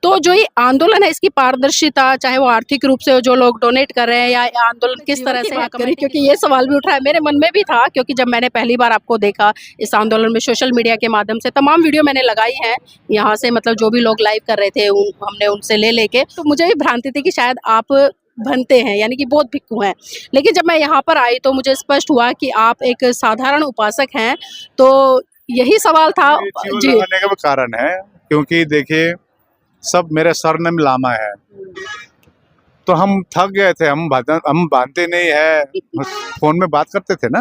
तो जो ये आंदोलन है इसकी पारदर्शिता, चाहे वो आर्थिक रूप से जो लोग डोनेट कर रहे हैं या आंदोलन किस तरह से बात करें, क्योंकि ये सवाल भी उठ रहा है, मेरे मन में भी था, क्योंकि जब मैंने पहली बार आपको देखा इस आंदोलन में सोशल मीडिया के माध्यम से, तमाम वीडियो मैंने लगाई हैं यहाँ से, मतलब जो भी लोग लाइव कर रहे थे हमने उनसे ले लेके, तो मुझे भी भ्रांति थी कि शायद आप भनते हैं, यानी कि बौद्ध भिक्खु हैं। लेकिन जब मैं यहाँ पर आई तो मुझे स्पष्ट हुआ कि आप एक साधारण उपासक हैं। तो यही सवाल था जी। लगाने का भी कारण है क्योंकि देखिए सब मेरे सरनेम लामा है, तो हम थक गए थे, हम बांधते नहीं है, फोन में बात करते थे ना,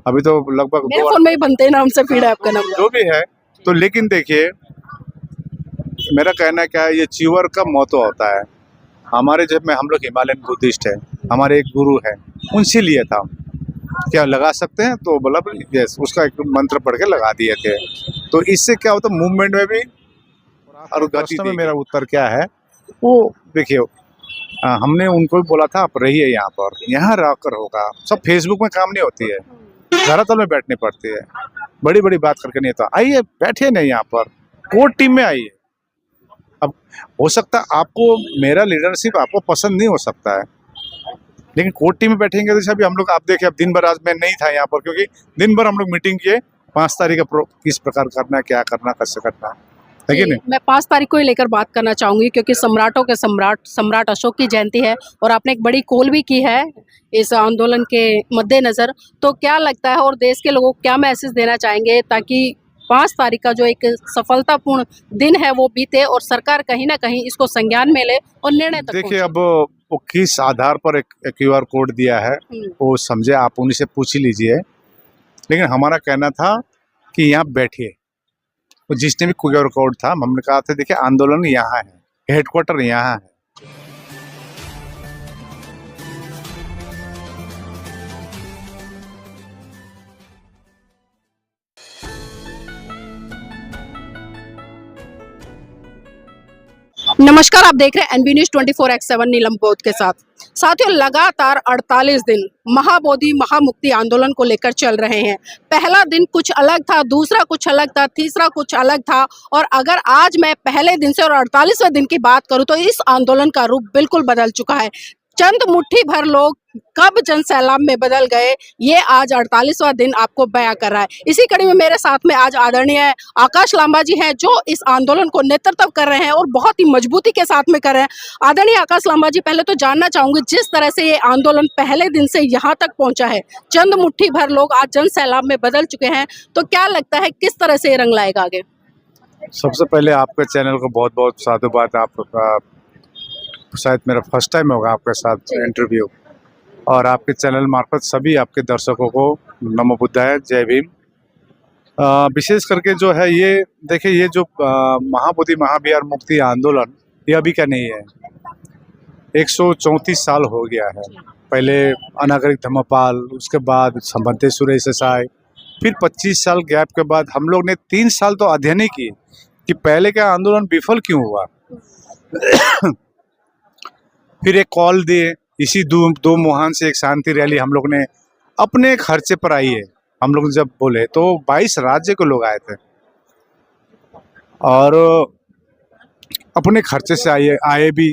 अभी तो लगभग मेरे फोन में ही बनते हैं नाम से फीड है आपका नाम जो भी है। तो लेकिन देखिए मेरा कहना क्या है, ये चीवर का मोतो होता है। हमारे जब में हम लोग हिमालयन बुद्धिस्ट है, हमारे एक गुरु है, उनसे लिए था क्या लगा सकते हैं, तो बोला यस, उसका एक मंत्र पढ़ के लगा दिए थे। तो इससे क्या होता है मूवमेंट में भी और गति में। मेरा उत्तर क्या है वो देखिए, हमने उनको भी बोला था आप रहिए यहाँ रहकर होगा, सब फेसबुक में काम नहीं होती है, धरातल में बैठनी पड़ती है, बड़ी बड़ी बात करके नहीं होता। आइए बैठे नहीं यहाँ पर, कोर टीम में आइए। अब हो सकता है आपको मेरा लीडरशिप आपको पसंद नहीं हो सकता है, लेकिन कोर्ट टीम में बैठेंगे तो अभी हम लोग आप देखें, अब दिन भर आज मैं नहीं था यहाँ पर क्योंकि दिन भर हम लोग मीटिंग किए 5 तारीख का किस प्रकार करना है, क्या करना, कैसे करना है कि नहीं। मैं 5 तारीख को ही लेकर बात करना चाहूंगी क्योंकि सम्राटों के सम्राट अशोक की जयंती है और आपने एक बड़ी कॉल भी की है इस आंदोलन के मद्देनजर। तो क्या लगता है और देश के लोगों को क्या मैसेज देना चाहेंगे ताकि 5 तारीख का जो एक सफलतापूर्ण दिन है वो बीते और सरकार कहीं ना कहीं इसको संज्ञान में ले और निर्णय तक देखिए अब वो किस आधार पर एक QR कोड दिया है वो समझे, आप उन्हीं से पूछ ही लीजिए। लेकिन हमारा कहना था कि यहाँ बैठिए, तो जिसने भी QR कोड था हमने कहा था देखिए आंदोलन यहाँ है, हेडक्वार्टर यहाँ है। नमस्कार, आप देख रहे हैं NB न्यूज 24x7 नीलम बौद्ध के साथ। साथियों, लगातार 48 दिन महाबोधि महामुक्ति आंदोलन को लेकर चल रहे हैं। पहला दिन कुछ अलग था, दूसरा कुछ अलग था, तीसरा कुछ अलग था, और अगर आज मैं पहले दिन से और 48वें दिन की बात करूं तो इस आंदोलन का रूप बिल्कुल बदल चुका है। चंद मुट्ठी भर लोग कब जन सैलाब में बदल गए, ये आज 48वां दिन आपको बयां कर रहा है। इसी कड़ी में मेरे साथ में आज आदरणीय आकाश लांबा जी हैं जो इस आंदोलन को नेतृत्व कर रहे हैं और बहुत ही मजबूती के साथ में कर रहे हैं। आदरणीय आकाश लांबा जी, पहले तो जानना चाहूंगी, जिस तरह से ये आंदोलन पहले दिन से यहाँ तक पहुंचा है, चंद मुट्ठी भर लोग आज जन सैलाब में बदल चुके हैं, तो क्या लगता है किस तरह से ये रंग लाएगा आगे? सबसे पहले आपके चैनल को बहुत बहुत साधुवाद। आप शायद मेरा फर्स्ट टाइम होगा आपके साथ इंटरव्यू, और आपके चैनल मार्फत सभी आपके दर्शकों को नमो बुद्धाय, जय भीम। विशेष करके जो है ये देखिए, ये जो महाबोधि महाविहार मुक्ति आंदोलन ये अभी का नहीं है, 134 साल हो गया है। पहले अनागरिक धम्मपाल, उसके बाद संबंते सुरेश देसाई, फिर 25 साल गैप के बाद हम लोग ने 3 साल तो अध्ययन ही किए कि पहले का आंदोलन विफल क्यों हुआ। फिर एक कॉल दिए, इसी दो मुहान से एक शांति रैली हम लोग ने अपने खर्चे पर आई है। हम लोग जब बोले तो 22 राज्य के लोग आए थे और अपने खर्चे से आए भी,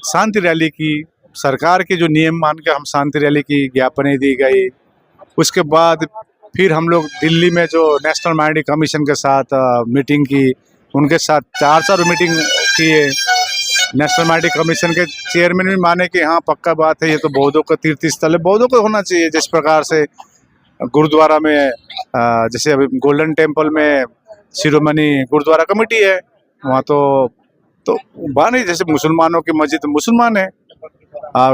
शांति रैली की, सरकार के जो नियम मान के हम शांति रैली की, ज्ञापनें दी गई। उसके बाद फिर हम लोग दिल्ली में जो नेशनल माइनॉरिटी कमीशन के साथ मीटिंग की, उनके साथ 4 मीटिंग किए। नेशनल माइनॉरिटी कमीशन के चेयरमैन भी माने कि हाँ पक्का बात है, ये तो बौद्धों का तीर्थ स्थल है, बौद्धों को होना चाहिए। जिस प्रकार से गुरुद्वारा में जैसे अभी गोल्डन टेम्पल में शिरोमणि गुरुद्वारा कमेटी है, वहाँ तो बानी, जैसे मुसलमानों की मस्जिद मुसलमान है,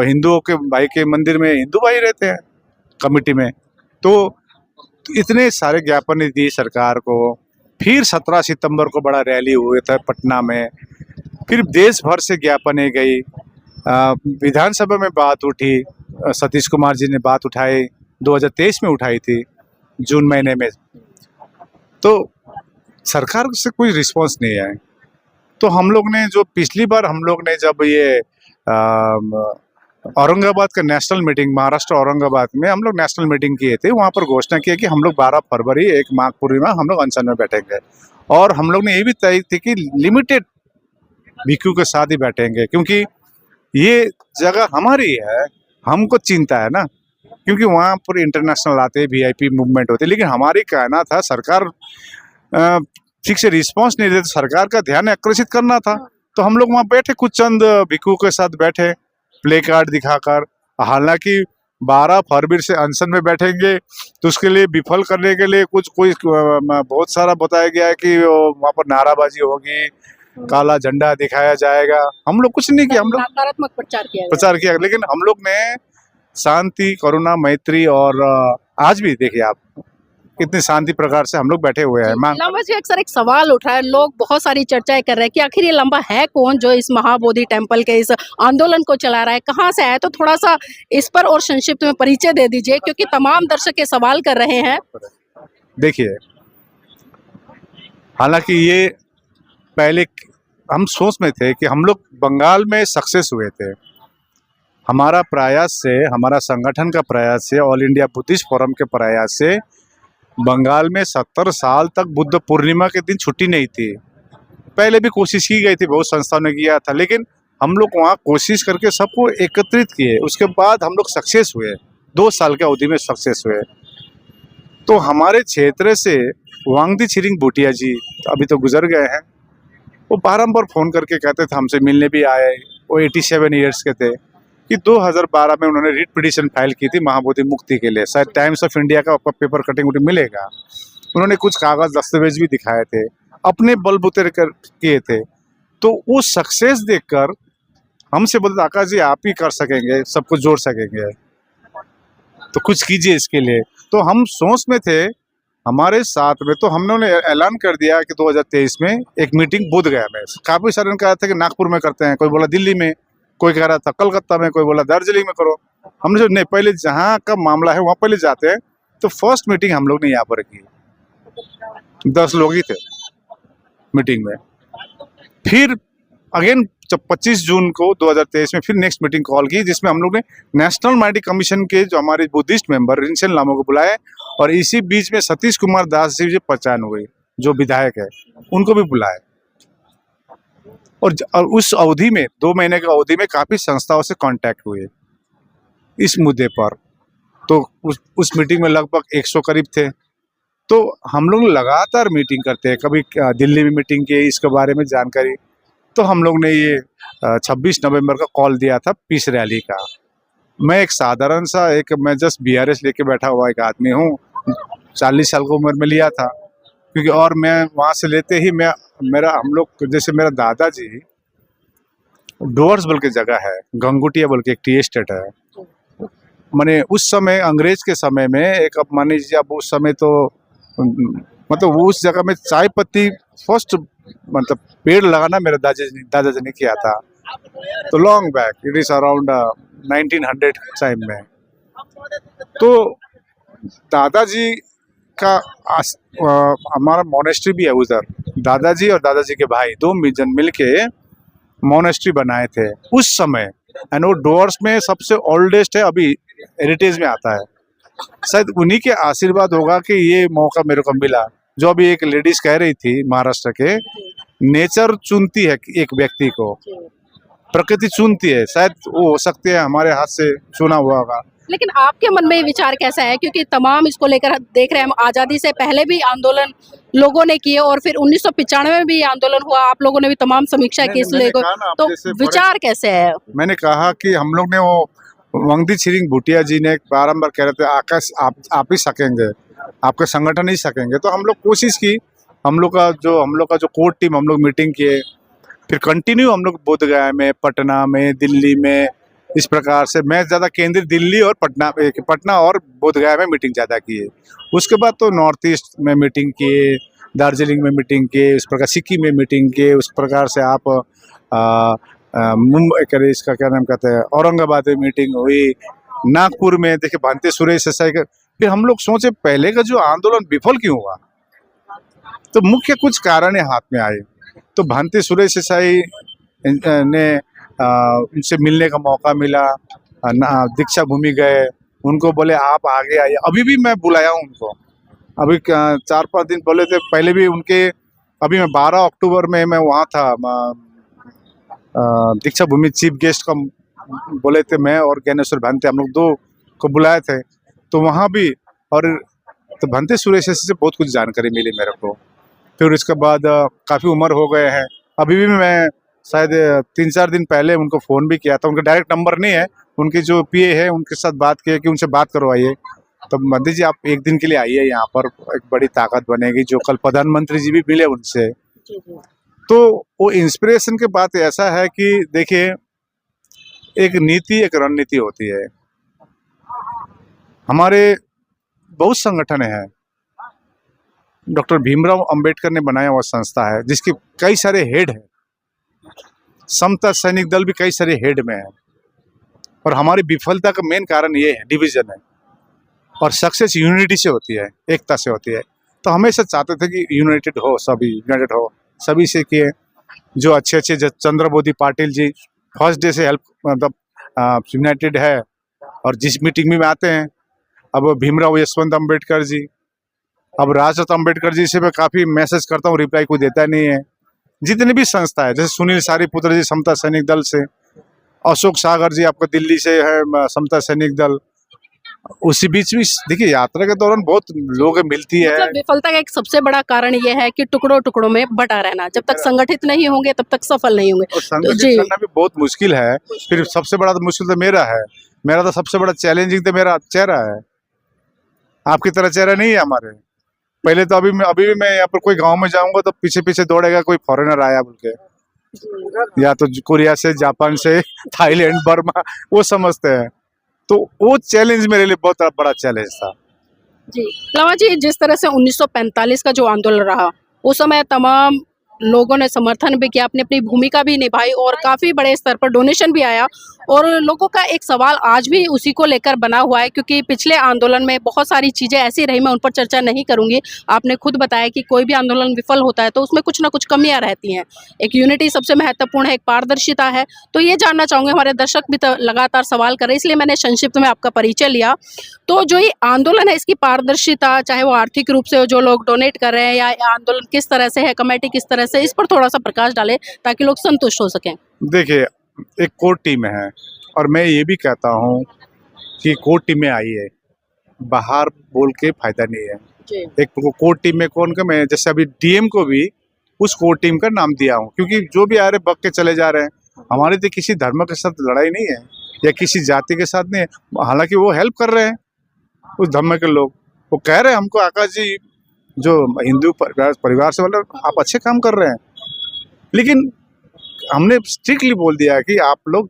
हिंदुओं के भाई के मंदिर में हिंदू भाई रहते हैं कमेटी में। तो इतने सारे ज्ञापन दी सरकार को। फिर 17 सितंबर को बड़ा रैली हुए था पटना में, फिर देश भर से ज्ञापनें गई, विधानसभा में बात उठी, सतीश कुमार जी ने बात उठाई, 2023 में उठाई थी जून महीने में, तो सरकार से कोई रिस्पांस नहीं आया। तो हम लोग ने जो पिछली बार हम लोग ने जब ये औरंगाबाद का नेशनल मीटिंग, महाराष्ट्र औरंगाबाद में हम लोग नेशनल मीटिंग किए थे, वहाँ पर घोषणा किया कि हम लोग 12 फरवरी एक माघ पूर्णिमा हम लोग अनशन में बैठेंगे, और हम लोग ने ये भी तय थी कि लिमिटेड भिक्खू के साथ ही बैठेंगे, क्योंकि ये जगह हमारी है, हमको चिंता है ना, क्योंकि वहाँ पर इंटरनेशनल आते वीआईपी मूवमेंट होते, लेकिन हमारी कहना था सरकार ठीक से रिस्पांस नहीं देती, सरकार का ध्यान आकर्षित करना था। तो हम लोग वहाँ बैठे, कुछ चंद भिक्खू के साथ बैठे प्ले कार्ड दिखाकर। हालांकि 12 फरवरी से अनशन में बैठेंगे, तो उसके लिए विफल करने के लिए कोई बहुत सारा बताया गया है कि वहाँ पर नाराबाजी होगी, काला झंडा दिखाया जाएगा। हम लोग कुछ नहीं किया, हम लोग नकारात्मक प्रचार किया लेकिन हम लोग ने शांति, करुणा, मैत्री और आज भी देखिए आप कितनी शांति प्रकार से हम लोग बैठे हुए हैं। लंबा जी अक्सर एक सवाल उठ रहा है, लोग बहुत सारी चर्चाएं कर रहे हैं कि आखिर ये लंबा है कौन जो इस महाबोधि टेम्पल के इस आंदोलन को चला रहा है, कहाँ से आया? तो थोड़ा सा इस पर और संक्षिप्त में परिचय दे दीजिए, क्योंकि तमाम दर्शक ये सवाल कर रहे हैं। देखिए, हालांकि ये पहले हम सोच में थे कि हम लोग बंगाल में सक्सेस हुए थे। हमारा प्रयास से, हमारा संगठन का प्रयास से, ऑल इंडिया बुद्धिस्ट फोरम के प्रयास से बंगाल में 70 साल तक बुद्ध पूर्णिमा के दिन छुट्टी नहीं थी। पहले भी कोशिश की गई थी, बहुत संस्थाओं ने किया था, लेकिन हम लोग वहाँ कोशिश करके सबको एकत्रित किए। उसके बाद हम लोग सक्सेस हुए, 2 साल के अवधि में सक्सेस हुए। तो हमारे क्षेत्र से वांगदी छिरिंग भूटिया जी अभी तो गुजर गए हैं, वो बारंबार फ़ोन करके कहते थे, हमसे मिलने भी आए। वो 87 ईयर्स के थे कि 2012 में उन्होंने रिट पिटीशन फाइल की थी महाबोधि मुक्ति के लिए। शायद टाइम्स ऑफ इंडिया का आपका पेपर कटिंग उन्हें मिलेगा। उन्होंने कुछ कागज दस्तावेज भी दिखाए थे, अपने बलबूते कर किए थे। तो वो सक्सेस देखकर हमसे बोलते, आकाश जी आप ही कर सकेंगे, सब कुछ जोड़ सकेंगे, तो कुछ कीजिए इसके लिए। तो हम सोच में थे हमारे साथ में, तो हमने ऐलान कर दिया कि 2023 में एक मीटिंग बोधगया में। काफ़ी सारे ने कहा था कि नागपुर में करते हैं, कोई बोला दिल्ली में, कोई कह रहा था कलकत्ता में, कोई बोला दार्जिलिंग में करो। हमने जो नहीं, पहले जहाँ का मामला है वहाँ पहले जाते हैं। तो फर्स्ट मीटिंग हम लोग ने यहाँ पर की, 10 लोग ही थे मीटिंग में। फिर अगेन जब 25 जून को 2023 में फिर नेक्स्ट मीटिंग कॉल की, जिसमें हम लोग ने नेशनल माइटी कमीशन के जो हमारे बुद्धिस्ट मेंबर रिंसेन लामो को बुलाए, और इसी बीच में सतीश कुमार दास जी पहचान हुई जो विधायक है, उनको भी बुलाए। और उस अवधि में 2 महीने की अवधि में काफ़ी संस्थाओं से कांटेक्ट हुए इस मुद्दे पर। तो उस मीटिंग में लगभग 100 करीब थे। तो हम लोग लगातार मीटिंग करते हैं, कभी दिल्ली में मीटिंग की इसके बारे में जानकारी। तो हम लोग ने ये 26 नवंबर का कॉल दिया था पीस रैली का। मैं एक साधारण सा मैं जस्ट BRS लेके बैठा हुआ एक आदमी हूँ, 40 साल की उम्र में लिया था, क्योंकि और मैं वहाँ से लेते ही हम लोग जैसे मेरा दादाजी डोअर्स बोल के जगह है, गंगुटिया बोल के एक टी एस्टेट है। माने उस समय अंग्रेज के समय में एक, अब मान लीजिए अब उस समय तो मतलब उस जगह में चाय पत्ती फर्स्ट मतलब पेड़ लगाना मेरे दादाजी ने किया था। तो long back, it is around 1900 time में। तो दादाजी का हमारा मोनेस्ट्री भी है उधर। दादाजी और दादाजी के भाई 2 जन मिलके मोनेस्ट्री बनाए थे उस समय, एंड वो डोर्स में सबसे ओल्डेस्ट है, अभी हेरिटेज में आता है। शायद उन्हीं के आशीर्वाद होगा कि ये मौका मेरे को मिला। जो अभी एक लेडीज कह रही थी महाराष्ट्र के, नेचर चुनती है एक व्यक्ति को, प्रकृति चुनती है, शायद वो हो सकते हैं हमारे हाथ से चुना हुआ होगा। लेकिन आपके मन में ये विचार कैसा है, क्योंकि तमाम इसको लेकर देख रहे हैं हम, आज़ादी से पहले भी आंदोलन लोगों ने किए और फिर 1995 में भी आंदोलन हुआ, आप लोगों ने भी तमाम समीक्षा की इस लेकर, तो विचार कैसे है? मैंने कहा कि हम लोग ने वो वांगदी छिरिंग भूटिया जी ने बारंबार कह रहे थे, आकाश आप ही सकेंगे, आपके संगठन ही सकेंगे। तो हम लोग कोशिश की, हम लोग का जो कोर टीम, हम लोग मीटिंग किए, फिर कंटिन्यू हम लोग बोधगया में, पटना में, दिल्ली में, इस प्रकार से। मैं ज़्यादा केंद्रीय दिल्ली और पटना और बोधगया में मीटिंग ज़्यादा किए। उसके बाद तो नॉर्थ ईस्ट में मीटिंग किए, दार्जिलिंग में मीटिंग किए, उस प्रकार सिक्किम में मीटिंग किए, उस प्रकार से आप मुंबई करे, इसका क्या नाम कहते हैं, औरंगाबाद में मीटिंग हुई, नागपुर में देखिए भांति सुरेश देसाई का। फिर हम लोग सोचे पहले का जो आंदोलन विफल क्यों हुआ, तो मुख्य कुछ कारण हाथ में आए। तो भांति सुरेश देसाई ने उनसे मिलने का मौका मिला, दीक्षा भूमि गए, उनको बोले आप आगे आइए। अभी भी मैं बुलाया हूँ उनको, अभी 4-5 दिन बोले थे पहले भी उनके। अभी मैं 12 अक्टूबर में मैं वहाँ था दीक्षा भूमि चीफ गेस्ट का बोले थे, मैं और ज्ञानेश्वर भांते, हम लोग दो को बुलाए थे। तो वहाँ भी और तो भांते सुरेश से बहुत कुछ जानकारी मिली मेरे को। फिर उसके बाद काफ़ी उम्र हो गए हैं, अभी भी मैं शायद 3-4 दिन पहले उनको फ़ोन भी किया था। उनका डायरेक्ट नंबर नहीं है, उनके जो पीए है उनके साथ बात की कि उनसे बात करवाइए। तो मोदी जी आप एक दिन के लिए आइए यहाँ पर, एक बड़ी ताकत बनेगी। जो कल प्रधानमंत्री जी भी मिले उनसे, तो वो इंस्पिरेशन के बात ऐसा है कि देखिए, एक नीति एक रणनीति होती है। हमारे बहुत संगठन हैं, डॉक्टर भीमराव अंबेडकर ने बनाया हुआ संस्था है जिसके कई सारे हेड हैं। समता सैनिक दल भी कई सारे हेड में है, और हमारी विफलता का मेन कारण ये है, डिवीजन है। और सक्सेस यूनिटी से होती है, एकता से होती है। तो हमेशा चाहते थे कि यूनाइटेड हो, सभी यूनाइटेड हो, सभी से किए। जो अच्छे अच्छे चंद्रबोधी पाटिल जी फर्स्ट डे से हेल्प मतलब यूनाइटेड है, और जिस मीटिंग में आते हैं। अब भीमराव यशवंत अंबेडकर जी, अब राजरत्न अंबेडकर जी से मैं काफ़ी मैसेज करता हूँ, रिप्लाई कोई देता नहीं है। जितनी भी संस्था है, जैसे सुनील सारीपुत्र जी समता सैनिक दल से, अशोक सागर जी आपका दिल्ली से है समता सैनिक दल। उसी बीच में देखिए, यात्रा के दौरान बहुत लोग मिलती है। मतलब विफलता का एक सबसे बड़ा कारण ये है कि टुकड़ों टुकड़ों में बटा रहना। जब तक संगठित नहीं होंगे तब तक सफल नहीं होंगे। और संगठित जी। करना भी बहुत मुश्किल है। फिर सबसे बड़ा तो मुश्किल तो मेरा है, मेरा तो सबसे बड़ा चैलेंजिंग तो मेरा चेहरा है। आपकी तरह चेहरा नहीं है हमारे। पहले तो अभी भी मैं यहाँ पर कोई गांव में जाऊंगा तो पीछे पीछे दौड़ेगा कोई फॉरेनर आया बोल के, या तो कोरिया से, जापान से, थाईलैंड, बर्मा, वो समझते हैं। तो वो चैलेंज मेरे लिए बहुत बड़ा चैलेंज था। जी लावा जी, जिस तरह से 1945 का जो आंदोलन रहा, उस समय तमाम लोगों ने समर्थन भी किया, अपनी अपनी भूमिका भी निभाई और काफ़ी बड़े स्तर पर डोनेशन भी आया। और लोगों का एक सवाल आज भी उसी को लेकर बना हुआ है, क्योंकि पिछले आंदोलन में बहुत सारी चीज़ें ऐसी रही, मैं उन पर चर्चा नहीं करूंगी। आपने खुद बताया कि कोई भी आंदोलन विफल होता है तो उसमें कुछ ना कुछ कमियां रहती हैं। एक यूनिटी सबसे महत्वपूर्ण है, एक पारदर्शिता है। तो ये जानना चाहूँगे, हमारे दर्शक भी तो लगातार सवाल कर रहे हैं, इसलिए मैंने संक्षिप्त में आपका परिचय लिया। तो जो ये आंदोलन है, इसकी पारदर्शिता, चाहे वो आर्थिक रूप से हो, जो लोग डोनेट कर रहे हैं, या आंदोलन किस तरह से है, कमेटी किस तरह से, इस पर थोड़ा सा प्रकाश डालें ताकि लोग संतुष्ट हो सकें। देखिए, एक कोर टीम है, और मैं ये भी कहता हूँ कि कोर टीम में आई है, बाहर बोल के फायदा नहीं है। जी। एक कोर टीम में कौन का, मैं जैसे अभी डीएम को भी उस कोर टीम का नाम दिया हूँ, क्योंकि जो भी आ रहे बग के चले जा रहे हैं। हमारी तो किसी धर्म के साथ लड़ाई नहीं है या किसी जाति के साथ नहीं है। हालांकि वो हेल्प कर रहे हैं, उस धर्म के लोग, वो कह रहे हैं हमको, आकाश जी जो हिंदू परिवार से, मतलब आप अच्छे काम कर रहे हैं। लेकिन हमने स्ट्रिक्टली बोल दिया है कि आप लोग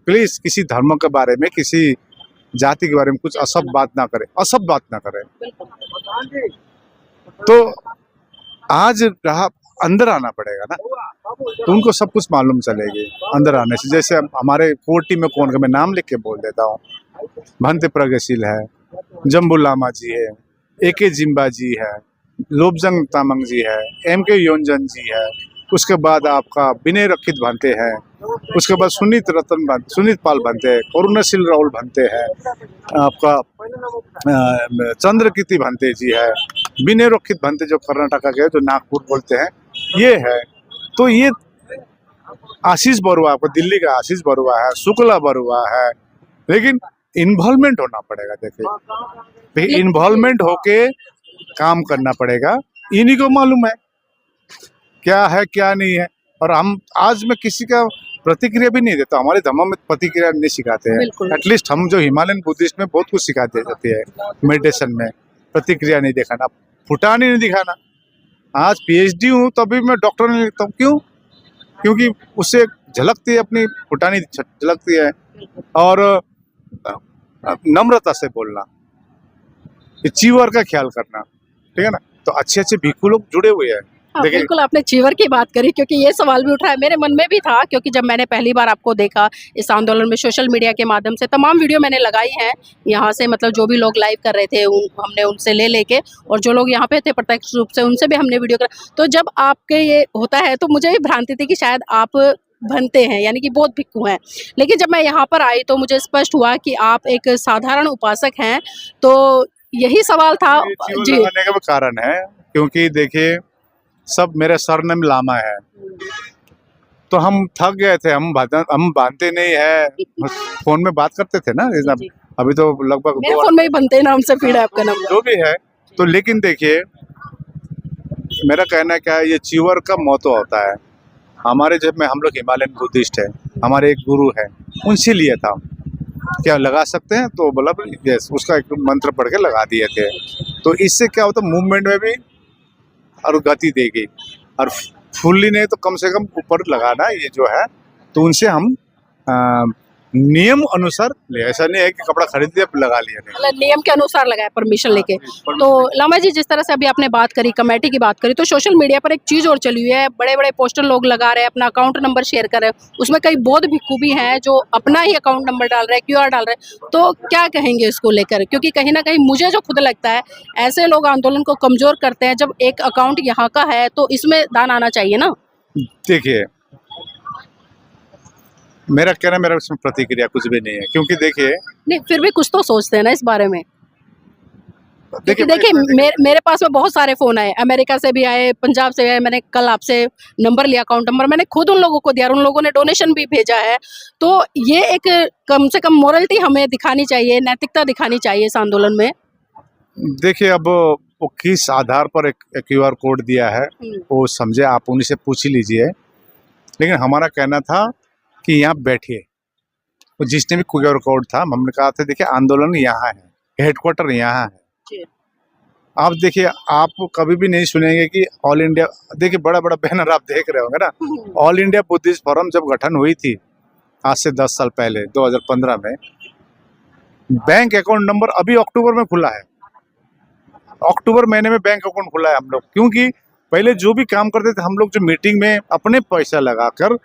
प्लीज किसी धर्म के बारे में, किसी जाति के बारे में कुछ असभ बात ना करें, असभ बात ना करें। तो आज रहा, अंदर आना पड़ेगा ना, तो उनको सब कुछ मालूम चलेगी अंदर आने से। जैसे हमारे कोर टीम में कौन का, मैं नाम लिख के बोल देता हूँ। भंते प्रगतिशील है, जम्बू लामा जी है, एके जिम्बा जी है, लोबजंग तामंग जी है, एमके योंजन जी है, उसके बाद आपका विनय रक्षित भंते हैं, उसके बाद सुनीत पाल भंते हैं, करुणाशील राहुल भंते हैं, आपका चंद्रकीर्ति भंते जी है, विनय रक्षित भंते जो कर्नाटका के, जो नागपुर बोलते हैं, ये है। तो ये आशीष बरुआ, आपको दिल्ली का आशीष बरुआ है, शुक्ला बरुआ है। लेकिन इन्वॉल्वमेंट होना पड़ेगा। देखिए, इन्वॉल्वमेंट होके काम करना पड़ेगा। इन्हीं को मालूम है क्या है क्या नहीं है। और हम आज मैं किसी का प्रतिक्रिया भी नहीं देता, हमारे धर्म में प्रतिक्रिया नहीं सिखाते हैं। एटलीस्ट हम जो हिमालयन बुद्धिस्ट में बहुत कुछ सिखाते जाती है, मेडिटेशन में प्रतिक्रिया नहीं दिखाना, फुटानी नहीं दिखाना। आज पीएचडी हूँ तभी मैं डॉक्टर नहीं लिखता हूँ। क्यों? क्योंकि उससे झलकती है, अपनी फुटानी झलकती है। और नम्रता से बोलना, चीवर का ख्याल करना, ठीक है ना। तो अच्छे अच्छे भिक्खु लोग जुड़े हुए हैं। हाँ, बिल्कुल आपने चीवर की बात करी, क्योंकि ये सवाल भी उठा है, मेरे मन में भी था। क्योंकि जब मैंने पहली बार आपको देखा इस आंदोलन में, सोशल मीडिया के माध्यम से तमाम वीडियो मैंने लगाई हैं यहाँ से, मतलब जो भी लोग लाइव कर रहे थे हमने उनसे ले लेके, और जो लोग यहाँ पे थे प्रत्यक्ष रूप से उनसे भी हमने वीडियो करा। तो जब आपके ये होता है तो मुझे भी भ्रांति थी कि शायद आप भंते हैं, यानी कि बौद्ध भिक्खु हैं। लेकिन जब मैं यहाँ पर आई तो मुझे स्पष्ट हुआ कि आप एक साधारण उपासक हैं। तो यही सवाल था जी। लगाने का कारण है क्योंकि देखिए, सब मेरे सरनेम लामा है। तो हम थक गए थे, हम बांधते नहीं है, बस फोन में बात करते थे ना। जी। अभी तो लगभग मेरे फोन में ही बनते हैं नाम से फीड है आपका नंबर। जो भी है। तो लेकिन देखिए, मेरा कहना क्या है, ये चीवर का मोतो होता है। हमारे जब में हम लोग हिमालयन बुद्धिस्ट है, हमारे एक गुरु है, उनसे लिए था, क्या लगा सकते हैं? तो बोला यस, उसका एक मंत्र पढ़ के लगा दिए थे। तो इससे क्या होता, मूवमेंट में भी और गति देगी, और फुल्ली नहीं तो कम से कम ऊपर लगाना, ये जो है। तो उनसे हम नियम अनुसार ले, ऐसा नहीं है कि कपड़ा खरीद लिया लगा लिया, नहीं। मतलब नियम के अनुसार लगाया, परमिशन लेके। तो लामा जी, जिस तरह से अभी आपने बात करी, कमेटी की बात करी, तो सोशल मीडिया पर एक चीज और चली हुई है, बड़े बड़े पोस्टर लोग लगा रहे हैं, अपना अकाउंट नंबर शेयर कर रहे हैं, उसमें कई बौद्ध भिक्खु भी हैं जो अपना ही अकाउंट नंबर डाल रहे हैं, QR डाल रहे हैं। तो क्या कहेंगे इसको लेकर? क्योंकि कहीं ना कहीं मुझे जो खुद लगता है, ऐसे लोग आंदोलन को कमजोर करते हैं। जब एक अकाउंट यहाँ का है तो इसमें दान आना चाहिए ना। देखिए, मेरा कहना, मेरा उसमें प्रतिक्रिया कुछ भी नहीं है, क्योंकि देखिए, नहीं, फिर भी कुछ तो सोचते हैं ना इस बारे में। देखिए देखिए, मेरे पास में बहुत सारे फोन आए, अमेरिका से भी आए, पंजाब से आए। मैंने कल आपसे नंबर लिया, अकाउंट नंबर मैंने खुद उन लोगों को दिया, उन लोगों ने डोनेशन भी भेजा है। तो ये एक कम से कम मोरलिटी हमें दिखानी चाहिए, नैतिकता दिखानी चाहिए इस आंदोलन में। देखिए, अब वो किस आधार पर एक QR कोड दिया है, वो समझे, आप उन्हीं से पूछ ही लीजिए। लेकिन हमारा कहना था कि यहाँ बैठिए, वो जिसने भी QR कोड था, हमने कहा था देखिए, आंदोलन यहाँ है, हेडक्वार्टर यहाँ है। जी। आप देखिए, आप कभी भी नहीं सुनेंगे कि ऑल इंडिया, देखिए बड़ा बड़ा बैनर आप देख रहे होंगे ना, ऑल इंडिया बुद्धिस्ट फोरम जब गठन हुई थी आज से 10 साल पहले, 2015 में, बैंक अकाउंट नंबर अभी अक्टूबर में खुला है। अक्टूबर महीने में बैंक अकाउंट खुला है हम लोग, क्योंकि पहले जो भी काम करते थे हम लोग, जो मीटिंग में अपने पैसा लगाकर,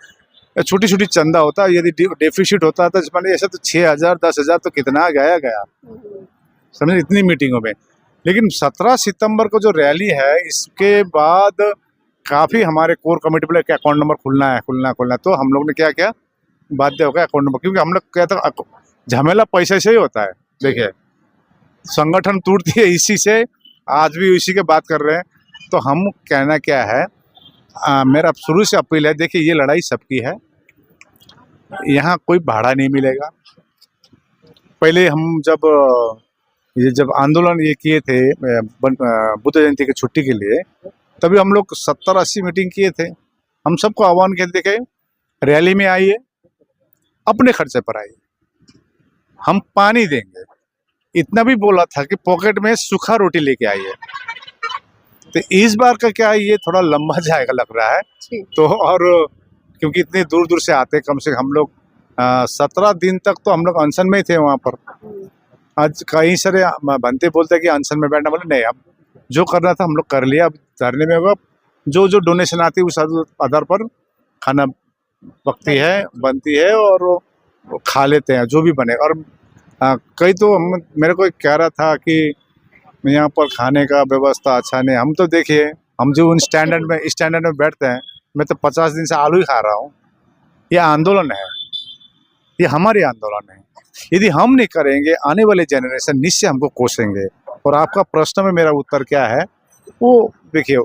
छोटी छोटी चंदा होता, यदि डेफिसिट होता था मैंने ऐसा, तो 6,000 10,000 तो कितना गया समझे, इतनी मीटिंगों में। लेकिन 17 सितंबर को जो रैली है, इसके बाद काफ़ी हमारे कोर कमेटी बोले कि अकाउंट नंबर खुलना है। तो हम लोग ने क्या किया, बाध्य हो गया अकाउंट नंबर, क्योंकि हम लोग क्या था, झमेला पैसे से ही होता है। देखिए, संगठन टूटती है इसी से, आज भी इसी के बात कर रहे हैं। तो हम कहना क्या है, मेरा शुरू से अपील है, देखिए ये लड़ाई सबकी है, यहाँ कोई भाड़ा नहीं मिलेगा। पहले हम जब आंदोलन ये किए थे बुद्ध जयंती की छुट्टी के लिए, तभी हम लोग 70-80 मीटिंग किए थे। हम सबको आह्वान किए, देखे रैली में आइए, अपने खर्चे पर आइए, हम पानी देंगे, इतना भी बोला था कि पॉकेट में सूखा रोटी लेके आइए। तो इस बार का क्या है, ये थोड़ा लंबा जाएगा लग रहा है। तो और क्योंकि इतने दूर दूर से आते, कम से कम हम लोग 17 दिन तक तो हम लोग अनशन में ही थे वहाँ पर। आज कई सारे बनते बोलते हैं कि अनशन में बैठना, बोले नहीं, अब जो करना था हम लोग कर लिया, अब धरने में होगा। जो जो डोनेशन आती है उस आधार पर खाना बनती है और वो खा लेते हैं जो भी बने। और कई तो मेरे को कह रहा था कि यहाँ पर खाने का व्यवस्था अच्छा नहीं। हम तो देखिए, हम जो उन स्टैंडर्ड में बैठते हैं, मैं तो 50 दिन से आलू ही खा रहा हूँ। ये आंदोलन है, ये हमारी आंदोलन है। यदि हम नहीं करेंगे, आने वाले जनरेशन निश्चय हमको कोसेंगे। और आपका प्रश्न में मेरा उत्तर क्या है, वो देखिए,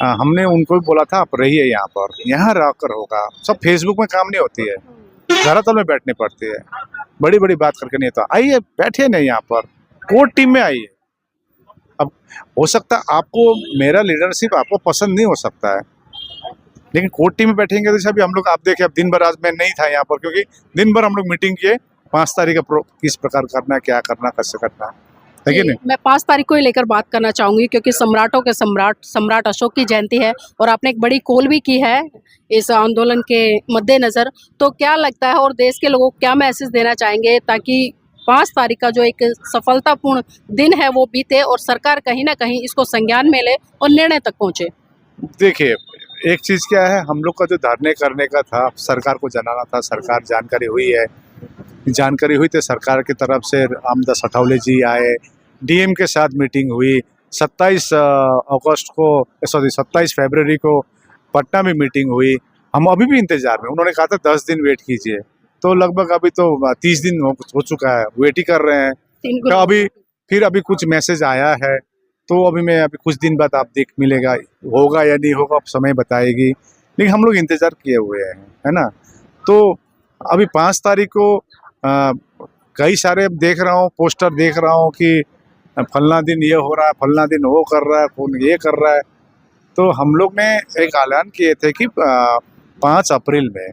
हमने उनको भी बोला था आप रहिए यहाँ रहकर होगा। सब फेसबुक में काम नहीं होती है, धरातल में बैठनी पड़ती है, बड़ी बड़ी बात करके नहीं होता। आइए, बैठिए नहीं, यहाँ पर कोर टीम में आइए। अब हो सकता है आपको मेरा लीडरशिप आपको पसंद नहीं हो सकता है, लेकिन कोर टीम में बैठेंगे। जैसे अभी हम लोग, आप देखें, अब दिन भर आज मैं नहीं था यहाँ पर, क्योंकि दिन भर हम लोग मीटिंग किए 5 तारीख का किस प्रकार करना है, क्या करना, कैसे करना है कि नहीं। मैं 5 तारीख को ही लेकर बात करना चाहूंगी, क्योंकि सम्राटों के सम्राट अशोक की जयंती है और आपने एक बड़ी कॉल भी की है इस आंदोलन के मद्देनजर। तो क्या लगता है, और देश के लोगों को क्या मैसेज देना चाहेंगे, ताकि 5 तारीख का जो एक सफलतापूर्ण दिन है वो बीते और सरकार कहीं ना कहीं इसको संज्ञान में ले और निर्णय तक पहुंचे? देखिए, एक चीज़ क्या है, हम लोग का जो धरने करने का था, सरकार को जनाना था, सरकार जानकारी हुई तो सरकार की तरफ से रामदास अठावले जी आए, DM के साथ मीटिंग हुई। 27 फरवरी को पटना में मीटिंग हुई। हम अभी भी इंतजार में, उन्होंने कहा था 10 दिन वेट कीजिए, तो लगभग अभी तो 30 दिन हो चुका है, वेट ही कर रहे हैं। तो अभी कुछ मैसेज आया है, तो अभी कुछ दिन बाद आप मिलेगा, होगा या नहीं होगा, अब समय बताएगी। लेकिन हम लोग इंतज़ार किए हुए हैं, है ना। तो अभी 5 तारीख को कई सारे देख रहा हूँ, पोस्टर देख रहा हूँ कि फलना दिन ये हो रहा है, फलना दिन वो कर रहा है, कौन ये कर रहा है। तो हम लोग ने एक ऐलान किए थे कि 5 अप्रैल में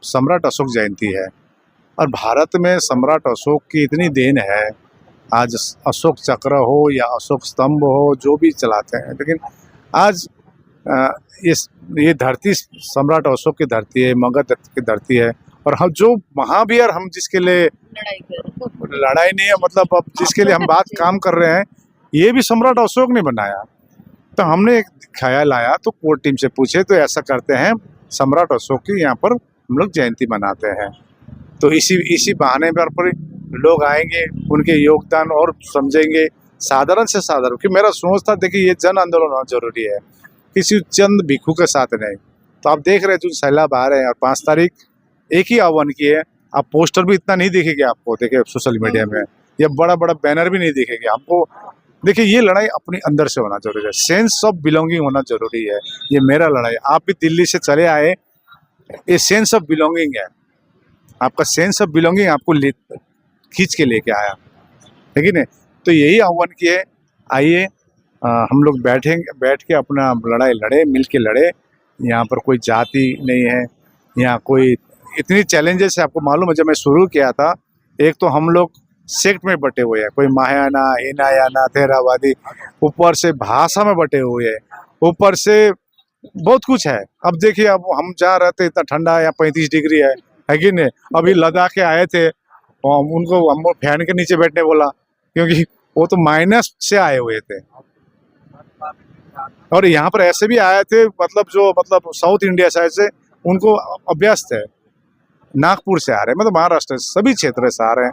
सम्राट अशोक जयंती है, और भारत में सम्राट अशोक की इतनी देन है। आज अशोक चक्र हो या अशोक स्तंभ हो, जो भी चलाते हैं, लेकिन आज ये धरती सम्राट अशोक की धरती है, मगध की धरती है। और हम जो महावीर, हम जिसके लिए लड़ाई नहीं है, मतलब अब जिसके लिए हम बात काम कर रहे हैं, ये भी सम्राट अशोक ने बनाया। तो हमने एक ख्याल आया, तो कोर टीम से पूछे, तो ऐसा करते हैं सम्राट अशोक की यहाँ पर हम लोग जयंती मनाते हैं। तो इसी बहाने पर लोग आएंगे, उनके योगदान और समझेंगे, साधारण से साधारण। कि मेरा सोच था, देखिए ये जन आंदोलन होना जरूरी है, किसी चंद भिक्खू के साथ नहीं। तो आप देख रहे हैं जो सैलाब आ रहे हैं, और 5 तारीख एक ही आह्वान की है। आप पोस्टर भी इतना नहीं दिखेंगे आपको, देखिए सोशल मीडिया में, या बड़ा बड़ा बैनर भी नहीं दिखेंगे आपको। देखिए ये लड़ाई अपनी अंदर से होना जरूरी है, सेंस ऑफ बिलोंगिंग होना जरूरी है। ये मेरा लड़ाई, आप भी दिल्ली से चले आए, ये सेंस ऑफ बिलोंगिंग है। आपका सेंस ऑफ बिलोंगिंग आपको खींच के लेके आया, है नहीं। तो यही आह्वान किए, आइए हम लोग बैठ के अपना लड़ाई लड़े, मिल के लड़े। यहाँ पर कोई जाति नहीं है, यहाँ कोई इतनी चैलेंजेस है। आपको मालूम है, जब मैं शुरू किया था, एक तो हम लोग सेक्ट में बटे हुए हैं, कोई महायाना, हिनायाना, थेरावादी, ऊपर से भाषा में बटे हुए हैं, ऊपर से बहुत कुछ है। अब देखिए, अब हम जहाँ रहते इतना ठंडा है, यहाँ 35 डिग्री है कि नहीं। अभी लद्दाख के आए थे, उनको हम फैन के नीचे बैठने बोला, क्योंकि वो तो माइनस से आए हुए थे। और यहाँ पर ऐसे भी आए थे, मतलब साउथ इंडिया साइड से, उनको अभ्यस्त है, नागपुर से आ रहे हैं, मतलब महाराष्ट्र से, सभी क्षेत्र से आ रहे हैं।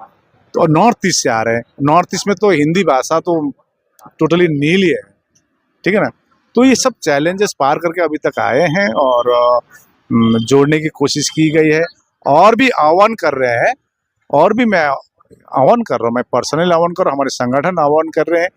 तो और नॉर्थ ईस्ट से आ रहे हैं। नॉर्थ ईस्ट में तो हिंदी भाषा तो टोटली नील ही है, ठीक है ना। तो ये सब चैलेंजेस पार करके अभी तक आए हैं, और जोड़ने की कोशिश की गई है, और भी आह्वान कर रहे हैं। और भी मैं आह्वान कर रहा हूँ, मैं पर्सनल आह्वान कर रहा हूँ, हमारे संगठन आह्वान कर रहे हैं,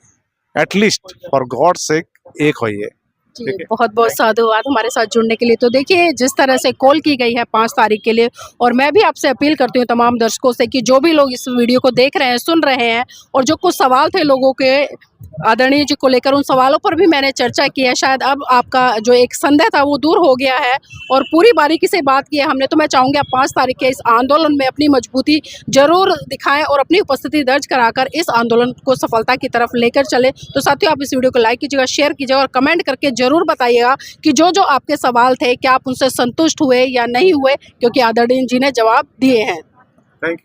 एटलीस्ट फॉर गॉड सेक एक होइए। जी, बहुत बहुत साधुवाद हमारे साथ जुड़ने के लिए। तो देखिए, जिस तरह से कॉल की गई है 5 तारीख के लिए, और मैं भी आपसे अपील करती हूँ तमाम दर्शकों से कि जो भी लोग इस वीडियो को देख रहे हैं, सुन रहे हैं, और जो कुछ सवाल थे लोगों के आदरणीय जी को लेकर, उन सवालों पर भी मैंने चर्चा की है। शायद अब आपका जो एक संदेह था वो दूर हो गया है, और पूरी बारीकी से बात की है हमने। तो मैं चाहूँगी आप 5 तारीख के इस आंदोलन में अपनी मजबूती जरूर दिखाएं, और अपनी उपस्थिति दर्ज कराकर इस आंदोलन को सफलता की तरफ लेकर चले। तो साथियों, आप इस वीडियो को लाइक कीजिएगा, शेयर कीजिएगा, और कमेंट करके जरूर बताइएगा कि जो जो आपके सवाल थे, क्या आप उनसे संतुष्ट हुए या नहीं हुए, क्योंकि आदरणीय जी ने जवाब दिए हैं।